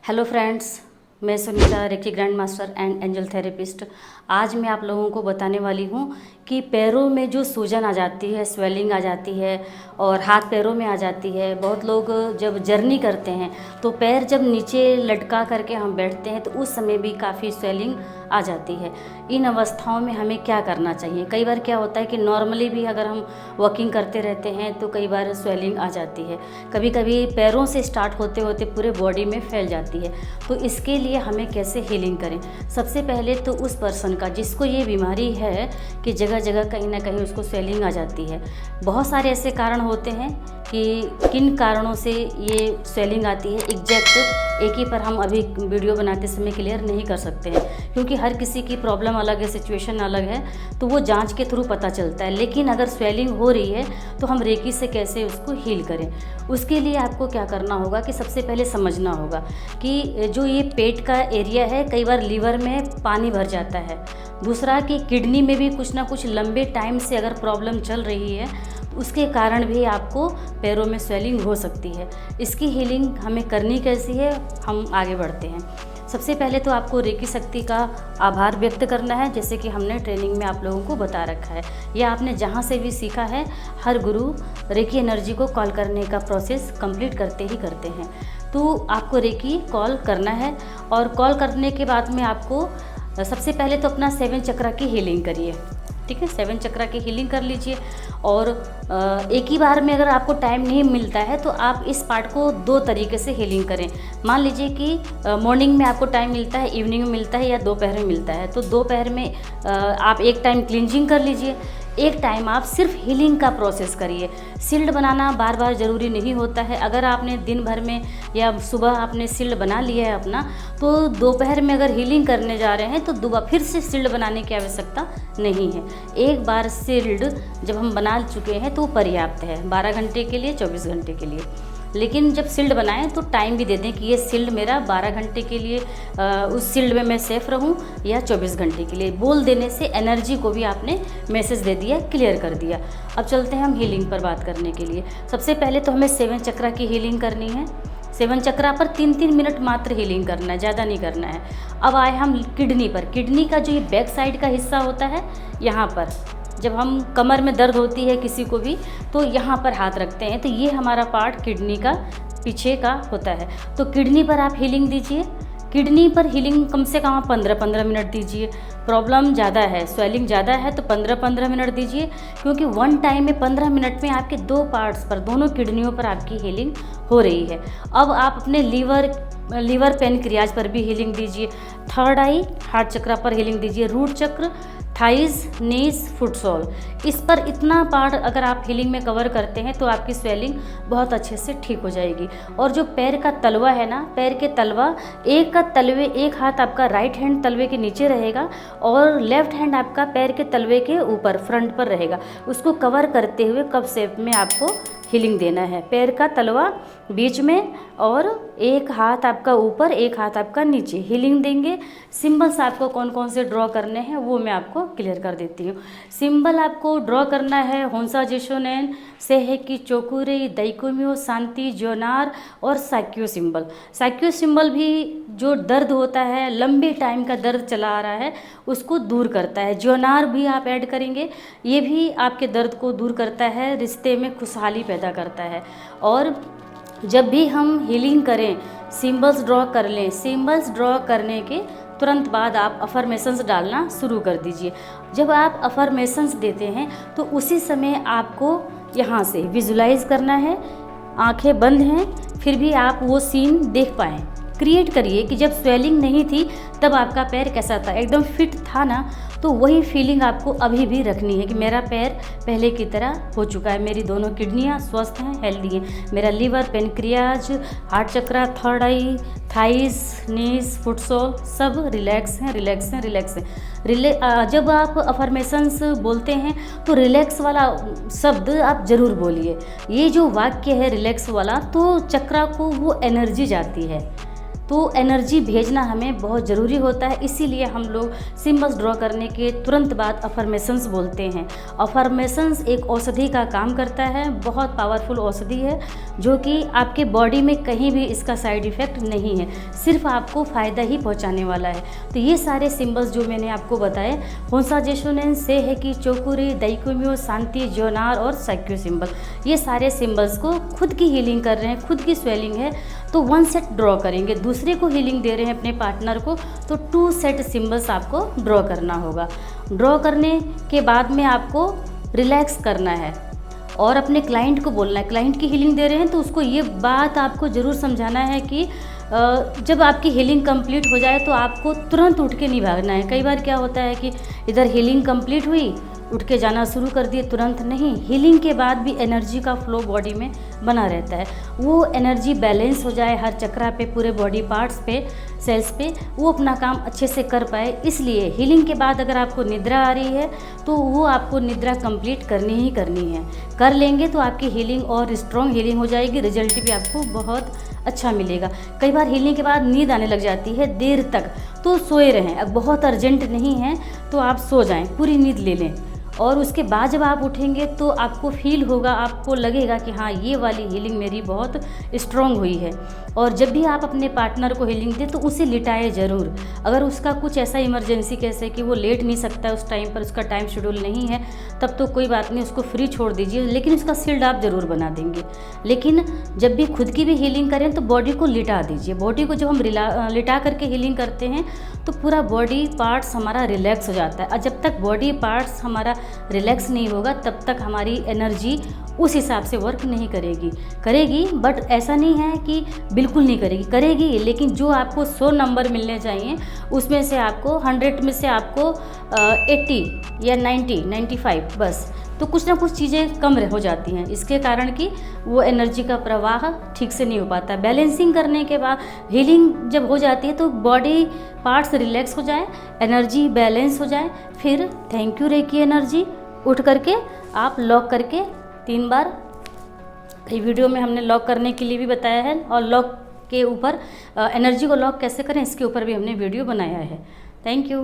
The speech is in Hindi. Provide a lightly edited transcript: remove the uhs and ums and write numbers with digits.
हेलो फ्रेंड्स, मैं Sunita, reiki grand master and angel therapist. आज मैं आप लोगों को बताने वाली हूँ कि पैरों में जो सूजन आ जाती है, स्वेलिंग आ जाती है और हाथ पैरों में आ जाती है। बहुत लोग जब जर्नी करते हैं तो पैर जब नीचे लटका करके हम बैठते हैं तो उस समय भी काफ़ी स्वेलिंग आ जाती है। इन अवस्थाओं में हमें क्या करना चाहिए? कई बार क्या होता है कि नॉर्मली भी अगर हम वॉकिंग करते रहते हैं तो कई बार स्वेलिंग आ जाती है। कभी कभी पैरों से स्टार्ट होते होते पूरे बॉडी में फैल जाती है। तो इसके लिए हमें कैसे हीलिंग करें? सबसे पहले तो उस पर्सन का जिसको ये बीमारी है कि जगह जगह कहीं ना कहीं उसको स्वेलिंग आ जाती है। बहुत सारे ऐसे कारण होते हैं कि किन कारणों से ये स्वेलिंग आती है, एग्जैक्ट एक ही पर हम अभी वीडियो बनाते समय क्लियर नहीं कर सकते हैं, क्योंकि हर किसी की प्रॉब्लम अलग है, सिचुएशन अलग है, तो वो जांच के थ्रू पता चलता है। लेकिन अगर स्वेलिंग हो रही है तो हम रेकी से कैसे उसको हील करें? उसके लिए आपको क्या करना होगा कि सबसे पहले समझना होगा कि जो ये पेट का एरिया है, कई बार लीवर में पानी भर जाता है। दूसरा कि किडनी में भी कुछ ना कुछ लंबे टाइम से अगर प्रॉब्लम चल रही है, उसके कारण भी आपको पैरों में स्वेलिंग हो सकती है। इसकी हीलिंग हमें करनी कैसी है, हम आगे बढ़ते हैं। सबसे पहले तो आपको रेकी शक्ति का आभार व्यक्त करना है, जैसे कि हमने ट्रेनिंग में आप लोगों को बता रखा है या आपने जहाँ से भी सीखा है। हर गुरु रेकी एनर्जी को कॉल करने का प्रोसेस कंप्लीट करते ही करते हैं। तो आपको रेकी कॉल करना है और कॉल करने के बाद में आपको सबसे पहले तो अपना 7 चक्रा की हीलिंग करिए। ठीक है, 7 चक्रा की हीलिंग कर लीजिए। और एक ही बार में अगर आपको टाइम नहीं मिलता है तो आप इस पार्ट को 2 तरीके से हीलिंग करें। मान लीजिए कि मॉर्निंग में आपको टाइम मिलता है, इवनिंग में मिलता है या दोपहर में मिलता है, तो दोपहर में आप एक टाइम क्लींजिंग कर लीजिए, एक टाइम आप सिर्फ हीलिंग का प्रोसेस करिए। सील्ड बनाना बार बार ज़रूरी नहीं होता है। अगर आपने दिन भर में या सुबह आपने सील्ड बना लिया है अपना, तो दोपहर में अगर हीलिंग करने जा रहे हैं तो दोबारा फिर से सील्ड बनाने की आवश्यकता नहीं है। एक बार सील्ड जब हम बना चुके हैं तो पर्याप्त है 12 घंटे के लिए, 24 घंटे के लिए। लेकिन जब सील्ड बनाएं तो टाइम भी दे दें कि ये सील्ड मेरा 12 घंटे के लिए उस सील्ड में मैं सेफ रहूं या 24 घंटे के लिए। बोल देने से एनर्जी को भी आपने मैसेज दे दिया, क्लियर कर दिया। अब चलते हैं हम हीलिंग पर बात करने के लिए। सबसे पहले तो हमें 7 चक्रा की हीलिंग करनी है। 7 चक्रा पर 3-3 मिनट मात्र हीलिंग करना है, ज़्यादा नहीं करना है। अब आए हम किडनी पर। किडनी का जो ये बैक साइड का हिस्सा होता है, यहाँ पर जब हम कमर में दर्द होती है किसी को भी तो यहाँ पर हाथ रखते हैं, तो ये हमारा पार्ट किडनी का पीछे का होता है। तो किडनी पर आप हीलिंग दीजिए। किडनी पर हीलिंग कम से कम 15-15 मिनट दीजिए। प्रॉब्लम ज़्यादा है, स्वेलिंग ज़्यादा है तो 15-15 मिनट दीजिए, क्योंकि वन टाइम में 15 मिनट में आपके 2 पार्ट्स पर, दोनों किडनियों पर आपकी हीलिंग हो रही है। अब आप अपने लीवर पेनक्रियाज पर भी हीलिंग दीजिए। थर्ड आई हार्ट चक्रा पर हीलिंग दीजिए। रूट चक्र, थाइज, नीज, फुट सोल, इस पर इतना पार्ट अगर आप हीलिंग में कवर करते हैं तो आपकी स्वेलिंग बहुत अच्छे से ठीक हो जाएगी। और जो पैर का तलवा है ना, पैर के तलवा, एक हाथ आपका राइट हैंड तलवे के नीचे रहेगा और लेफ्ट हैंड आपका पैर के तलवे के ऊपर फ्रंट पर रहेगा। उसको कवर करते हुए कप शेप में आपको हीलिंग देना है। पैर का तलवा बीच में और एक हाथ आपका ऊपर, एक हाथ आपका नीचे हीलिंग देंगे। सिंबल्स आपको कौन कौन से ड्रॉ करने हैं वो मैं आपको क्लियर कर देती हूँ। सिंबल आपको ड्रॉ करना है होंसा जेशोनेन, सेहेकी चोकुरे, दैकोमियो, शांति, जोनार और साक्यो सिंबल। साक्यो सिंबल भी जो दर्द होता है, लंबे टाइम का दर्द चला आ रहा है, उसको दूर करता है। जोनार भी आप ऐड करेंगे, ये भी आपके दर्द को दूर करता है, रिश्ते में खुशहाली पैदा करता है। और जब भी हम हीलिंग करें, सिंबल्स ड्रॉ कर लें। सिंबल्स ड्रॉ करने के तुरंत बाद आप अफर्मेशंस डालना शुरू कर दीजिए। जब आप अफर्मेशंस देते हैं तो उसी समय आपको यहाँ से विजुलाइज करना है। आंखें बंद हैं, फिर भी आप वो सीन देख पाएँ। क्रिएट करिए कि जब स्वेलिंग नहीं थी तब आपका पैर कैसा था, एकदम फिट था ना, तो वही फीलिंग आपको अभी भी रखनी है कि मेरा पैर पहले की तरह हो चुका है, मेरी दोनों किडनियाँ स्वस्थ हैं, हेल्दी हैं, मेरा लीवर, पेनक्रियाज, हार्ट चक्रा, थर्ड आई, थाइस, नीज, फुट सोल सब रिलैक्स हैं। जब आप अफर्मेशंस बोलते हैं तो रिलैक्स वाला शब्द आप ज़रूर बोलिए। ये जो वाक्य है रिलैक्स वाला, तो चक्रा को वो एनर्जी जाती है। तो एनर्जी भेजना हमें बहुत ज़रूरी होता है। इसीलिए हम लोग सिंबल्स ड्रॉ करने के तुरंत बाद अफर्मेशंस बोलते हैं। अफर्मेशंस एक औषधि का काम करता है, बहुत पावरफुल औषधि है, जो कि आपके बॉडी में कहीं भी इसका साइड इफ़ेक्ट नहीं है, सिर्फ आपको फ़ायदा ही पहुंचाने वाला है। तो ये सारे सिंबल्स जो मैंने आपको बताए, होंसा जेशुनेन, सेहेकी, चोकुरी, दाइकुम्यो, शांति, जोनार और साइक्यू सिंबल, ये सारे सिंबल्स को खुद की हीलिंग कर रहे हैं, खुद की स्वेलिंग है तो 1 सेट ड्रॉ करेंगे। दूसरे को हीलिंग दे रहे हैं अपने पार्टनर को तो 2 सेट सिंबल्स आपको ड्रॉ करना होगा। ड्रॉ करने के बाद में आपको रिलैक्स करना है और अपने क्लाइंट को बोलना है। क्लाइंट की हीलिंग दे रहे हैं तो उसको ये बात आपको ज़रूर समझाना है कि जब आपकी हीलिंग कंप्लीट हो जाए तो आपको तुरंत उठ के नहीं भागना है। कई बार क्या होता है कि इधर हीलिंग कंप्लीट हुई, उठ के जाना शुरू कर दिए, तुरंत नहीं। हीलिंग के बाद भी एनर्जी का फ्लो बॉडी में बना रहता है, वो एनर्जी बैलेंस हो जाए हर चक्रा पे, पूरे बॉडी पार्ट्स पे, सेल्स पे, वो अपना काम अच्छे से कर पाए। इसलिए हीलिंग के बाद अगर आपको निद्रा आ रही है तो वो आपको निद्रा कंप्लीट करनी ही करनी है। कर लेंगे तो आपकी हीलिंग और स्ट्रॉन्ग हीलिंग हो जाएगी, रिजल्ट भी आपको बहुत अच्छा मिलेगा। कई बार हीलिंग के बाद नींद आने लग जाती है देर तक, तो सोए रहें। अब बहुत अर्जेंट नहीं है तो आप सो जाएं, पूरी नींद ले लें और उसके बाद जब आप उठेंगे तो आपको फील होगा, आपको लगेगा कि हाँ ये वाली हीलिंग मेरी बहुत स्ट्रॉन्ग हुई है। और जब भी आप अपने पार्टनर को हीलिंग दें तो उसे लिटाए ज़रूर। अगर उसका कुछ ऐसा इमरजेंसी कैसे कि वो लेट नहीं सकता उस टाइम पर, उसका टाइम शेड्यूल नहीं है, तब तो कोई बात नहीं, उसको फ्री छोड़ दीजिए, लेकिन उसका शील्ड आप ज़रूर बना देंगे। लेकिन जब भी खुद की भी हीलिंग करें तो बॉडी को लिटा दीजिए। बॉडी को जब हम लिटा करके हीलिंग करते हैं तो पूरा बॉडी पार्ट्स हमारा रिलैक्स हो जाता है। और जब तक बॉडी पार्ट्स हमारा रिलैक्स नहीं होगा तब तक हमारी एनर्जी उस हिसाब से वर्क नहीं करेगी। बट ऐसा नहीं है कि बिल्कुल नहीं करेगी, लेकिन जो आपको 100 नंबर मिलने चाहिए उसमें से आपको 100 में से आपको 80 या 90, 95 बस, तो कुछ ना कुछ चीज़ें कम हो जाती हैं। इसके कारण कि वो एनर्जी का प्रवाह ठीक से नहीं हो पाता। बैलेंसिंग करने के बाद हीलिंग जब हो जाती है तो बॉडी पार्ट्स रिलैक्स हो जाए, एनर्जी बैलेंस हो जाए, फिर थैंक यू रेकी एनर्जी उठ करके आप लॉक करके 3 बार, ये वीडियो में हमने लॉक करने के लिए भी बताया है और लॉक के ऊपर एनर्जी को लॉक कैसे करें इसके ऊपर भी हमने वीडियो बनाया है। Thank you.